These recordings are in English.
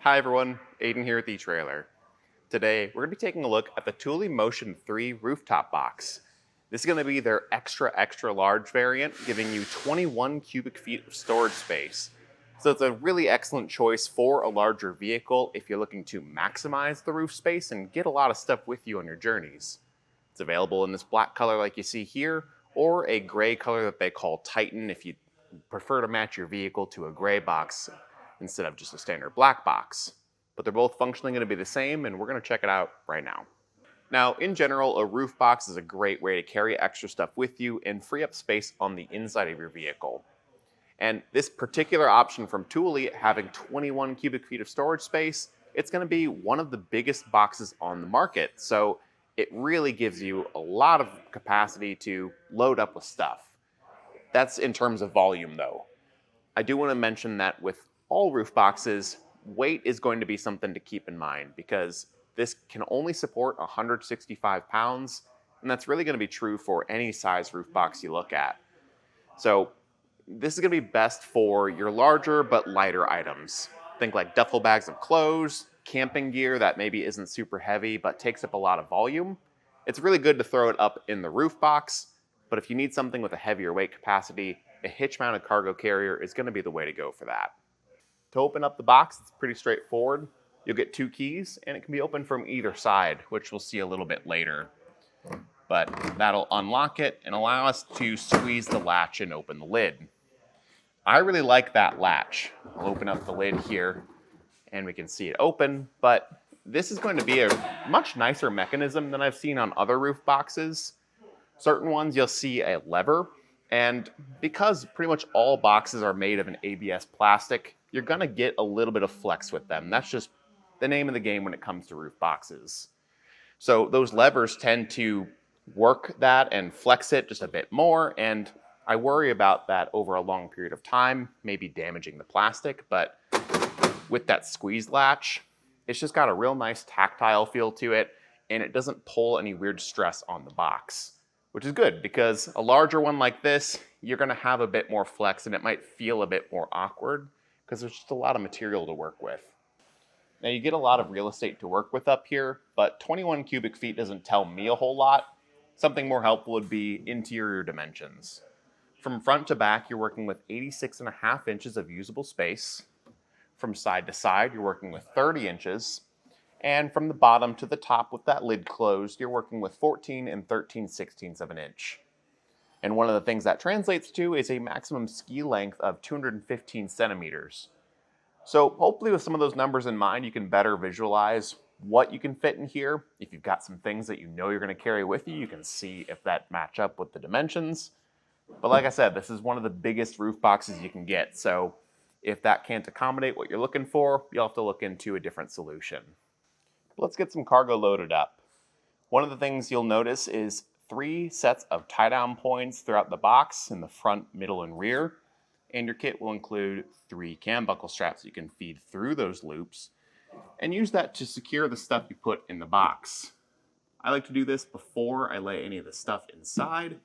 Hi everyone, Aidan here at the etrailer. Today we're going to be taking a look at the Thule Motion 3 Rooftop Box. This is going to be their extra large variant, giving you 21 cubic feet of storage space. So it's a really excellent choice for a larger vehicle if you're looking to maximize the roof space and get a lot of stuff with you on your journeys. It's available in this black color like you see here, or a gray color that they call Titan if you prefer to match your vehicle to a gray box instead of just a standard black box. But they're both functionally going to be the same, and we're going to check it out right now. Now, in general, a roof box is a great way to carry extra stuff with you and free up space on the inside of your vehicle. And this particular option from Thule, having 21 cubic feet of storage space, it's going to be one of the biggest boxes on the market. So it really gives you a lot of capacity to load up with stuff. That's in terms of volume, though. I do want to mention that with all roof boxes, weight is going to be something to keep in mind because this can only support 165 pounds, and that's really going to be true for any size roof box you look at. So this is going to be best for your larger but lighter items. Think like duffel bags of clothes, camping gear that maybe isn't super heavy but takes up a lot of volume. It's really good to throw it up in the roof box, but if you need something with a heavier weight capacity, a hitch-mounted cargo carrier is going to be the way to go for that. To open up the box, it's pretty straightforward. You'll get 2 keys, and it can be opened from either side, which we'll see a little bit later. But that'll unlock it and allow us to squeeze the latch and open the lid. I really like that latch. I'll open up the lid here, and we can see it open, but this is going to be a much nicer mechanism than I've seen on other roof boxes. Certain ones you'll see a lever, and because pretty much all boxes are made of an ABS plastic, you're going to get a little bit of flex with them. That's just the name of the game when it comes to roof boxes. So those levers tend to work that and flex it just a bit more, and I worry about that over a long period of time, maybe damaging the plastic, but with that squeeze latch, it's just got a real nice tactile feel to it, and it doesn't pull any weird stress on the box, which is good because a larger one like this, you're going to have a bit more flex and it might feel a bit more awkward because there's just a lot of material to work with. Now you get a lot of real estate to work with up here, but 21 cubic feet doesn't tell me a whole lot. Something more helpful would be interior dimensions. From front to back, you're working with 86.5 inches of usable space. From side to side, you're working with 30 inches. And from the bottom to the top with that lid closed, you're working with 14 and 13/16 of an inch. And one of the things that translates to is a maximum ski length of 215 centimeters. So hopefully with some of those numbers in mind, you can better visualize what you can fit in here. If you've got some things that you know you're going to carry with you, you can see if that match up with the dimensions. But like I said, this is one of the biggest roof boxes you can get. So if that can't accommodate what you're looking for, you'll have to look into a different solution. Let's get some cargo loaded up. One of the things you'll notice is 3 sets of tie-down points throughout the box in the front, middle, and rear. And your kit will include 3 cam buckle straps you can feed through those loops and use that to secure the stuff you put in the box. I like to do this before I lay any of the stuff inside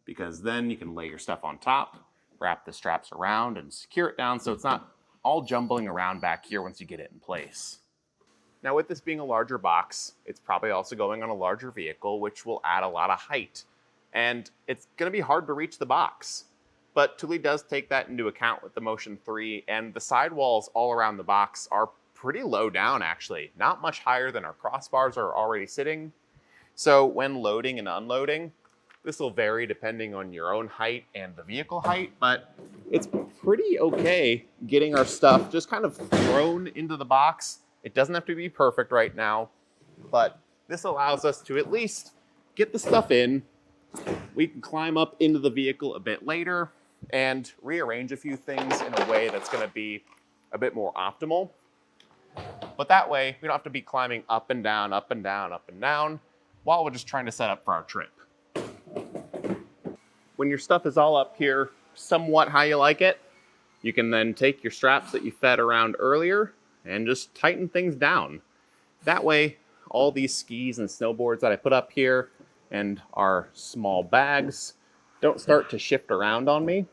because then you can lay your stuff on top, wrap the straps around, and secure it down so it's not all jumbling around back here once you get it in place. Now with this being a larger box, it's probably also going on a larger vehicle, which will add a lot of height. And it's going to be hard to reach the box. But Thule does take that into account with the Motion 3, and the sidewalls all around the box are pretty low down actually, not much higher than our crossbars are already sitting. So when loading and unloading, this will vary depending on your own height and the vehicle height, but it's pretty okay getting our stuff just kind of thrown into the box. It doesn't have to be perfect right now, but this allows us to at least get the stuff in. We can climb up into the vehicle a bit later and rearrange a few things in a way that's going to be a bit more optimal. But that way, we don't have to be climbing up and down, up and down, up and down, while we're just trying to set up for our trip. When your stuff is all up here, somewhat how you like it, you can then take your straps that you fed around earlier and just tighten things down. That way, all these skis and snowboards that I put up here and our small bags don't start to shift around on me.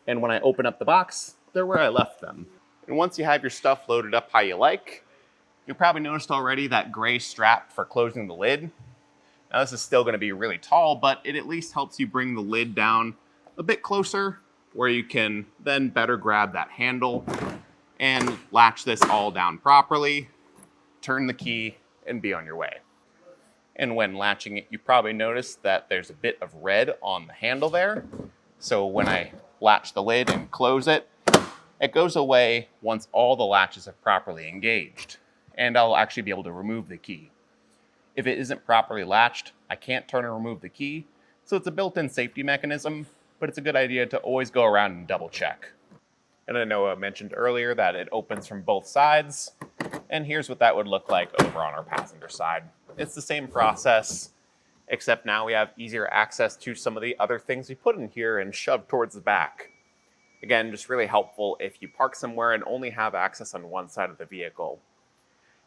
And when I open up the box, they're where I left them. And once you have your stuff loaded up how you like, you probably noticed already that gray strap for closing the lid. Now this is still going to be really tall, but it at least helps you bring the lid down a bit closer where you can then better grab that handle and latch this all down properly, turn the key, and be on your way. And when latching it, you probably noticed that there's a bit of red on the handle there. So when I latch the lid and close it, it goes away once all the latches have properly engaged, and I'll actually be able to remove the key. If it isn't properly latched, I can't turn and remove the key, so it's a built-in safety mechanism, but it's a good idea to always go around and double check. And I know I mentioned earlier that it opens from both sides, and here's what that would look like over on our passenger side. It's the same process, except now we have easier access to some of the other things we put in here and shove towards the back. Again, just really helpful if you park somewhere and only have access on one side of the vehicle.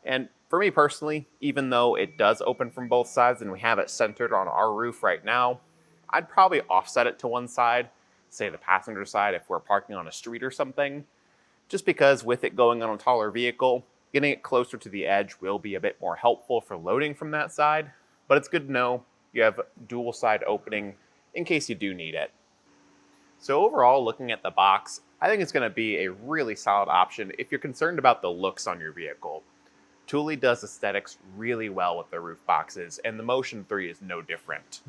And for me personally, even though it does open from both sides and we have it centered on our roof right now, I'd probably offset it to one side, say the passenger side if we're parking on a street or something, just because with it going on a taller vehicle, getting it closer to the edge will be a bit more helpful for loading from that side, but it's good to know you have dual side opening in case you do need it. So overall, looking at the box, I think it's going to be a really solid option if you're concerned about the looks on your vehicle. Thule does aesthetics really well with their roof boxes, and the Motion 3 is no different.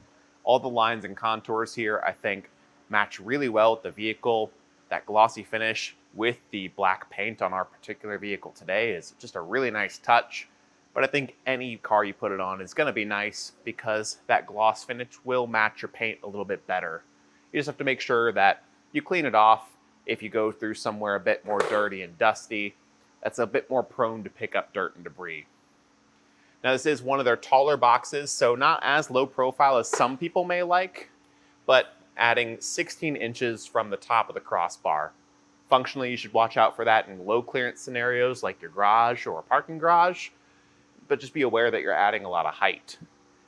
All the lines and contours here, I think, match really well with the vehicle. That glossy finish with the black paint on our particular vehicle today is just a really nice touch. But I think any car you put it on is going to be nice because that gloss finish will match your paint a little bit better. You just have to make sure that you clean it off if you go through somewhere a bit more dirty and dusty. That's a bit more prone to pick up dirt and debris. Now this is one of their taller boxes, so not as low profile as some people may like, but adding 16 inches from the top of the crossbar. Functionally, you should watch out for that in low clearance scenarios like your garage or a parking garage, but just be aware that you're adding a lot of height.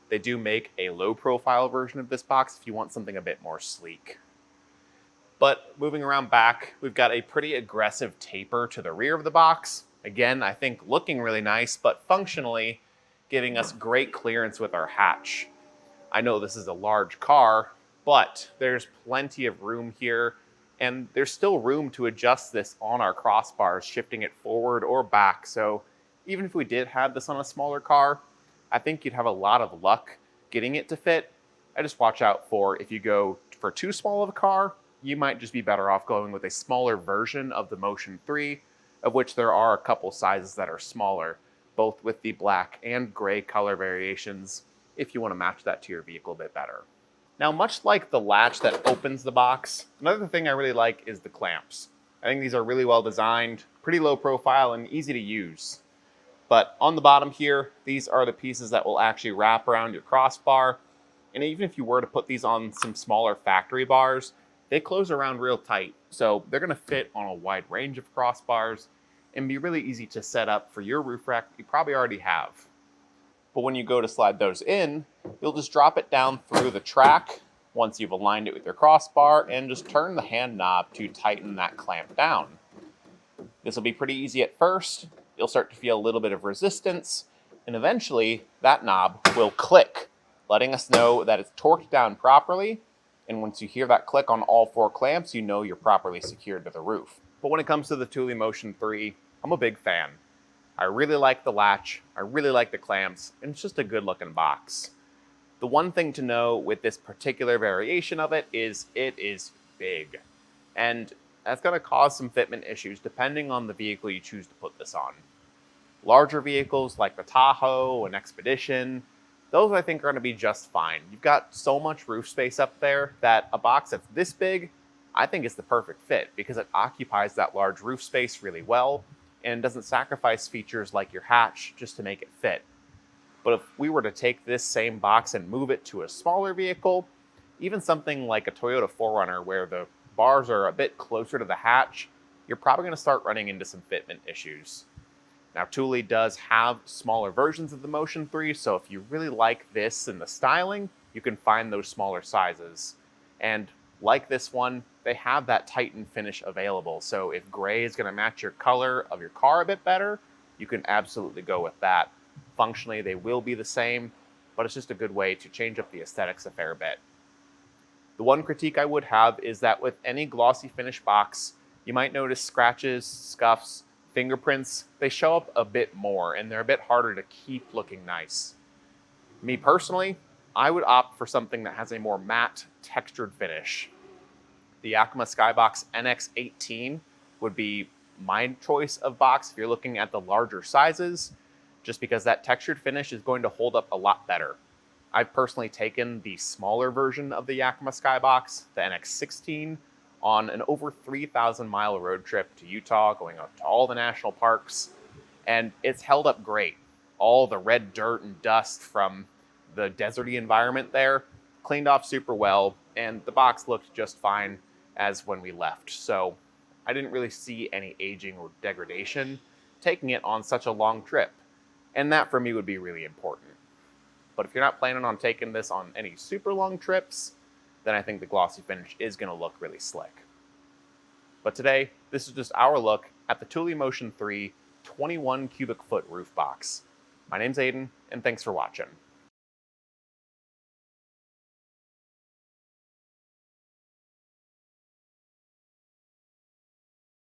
They do make a low profile version of this box if you want something a bit more sleek. But moving around back, we've got a pretty aggressive taper to the rear of the box. Again, I think looking really nice, but functionally giving us great clearance with our hatch. I know this is a large car, but there's plenty of room here, and there's still room to adjust this on our crossbars, shifting it forward or back. So even if we did have this on a smaller car, I think you'd have a lot of luck getting it to fit. I just watch out for if you go for too small of a car, you might just be better off going with a smaller version of the Motion 3, of which there are a couple sizes that are smaller, both with the black and gray color variations, if you want to match that to your vehicle a bit better. Now, much like the latch that opens the box, another thing I really like is the clamps. I think these are really well designed, pretty low profile, and easy to use. But on the bottom here, these are the pieces that will actually wrap around your crossbar. And even if you were to put these on some smaller factory bars, they close around real tight. So they're going to fit on a wide range of crossbars and be really easy to set up for your roof rack you probably already have. But when you go to slide those in, you'll just drop it down through the track once you've aligned it with your crossbar and just turn the hand knob to tighten that clamp down. This will be pretty easy at first. You'll start to feel a little bit of resistance, and eventually that knob will click, letting us know that it's torqued down properly. And once you hear that click on all four clamps, you know you're properly secured to the roof. But when it comes to the Thule Motion 3, I'm a big fan. I really like the latch, I really like the clamps, and it's just a good looking box. The one thing to know with this particular variation of it is big. And that's going to cause some fitment issues depending on the vehicle you choose to put this on. Larger vehicles like the Tahoe and Expedition, those I think are going to be just fine. You've got so much roof space up there that a box that's this big, I think is the perfect fit because it occupies that large roof space really well and doesn't sacrifice features like your hatch just to make it fit. But if we were to take this same box and move it to a smaller vehicle, even something like a Toyota 4Runner where the bars are a bit closer to the hatch, you're probably going to start running into some fitment issues. Now, Thule does have smaller versions of the Motion 3, so if you really like this and the styling, you can find those smaller sizes. And like this one, they have that Titan finish available. So if gray is going to match your color of your car a bit better, you can absolutely go with that. Functionally, they will be the same, but it's just a good way to change up the aesthetics a fair bit. The one critique I would have is that with any glossy finish box, you might notice scratches, scuffs, fingerprints. They show up a bit more and they're a bit harder to keep looking nice. Me personally, I would opt for something that has a more matte, textured finish. The Yakima Skybox NX18 would be my choice of box if you're looking at the larger sizes, just because that textured finish is going to hold up a lot better. I've personally taken the smaller version of the Yakima Skybox, the NX16, on an over 3,000 mile road trip to Utah, going out to all the national parks, and it's held up great. All the red dirt and dust from the deserty environment there cleaned off super well, and the box looked just fine as when we left. So I didn't really see any aging or degradation taking it on such a long trip, and that for me would be really important. But if you're not planning on taking this on any super long trips, then I think the glossy finish is going to look really slick. But today, this is just our look at the Thule Motion 3 21 cubic foot roof box. My name's Aidan, and thanks for watching.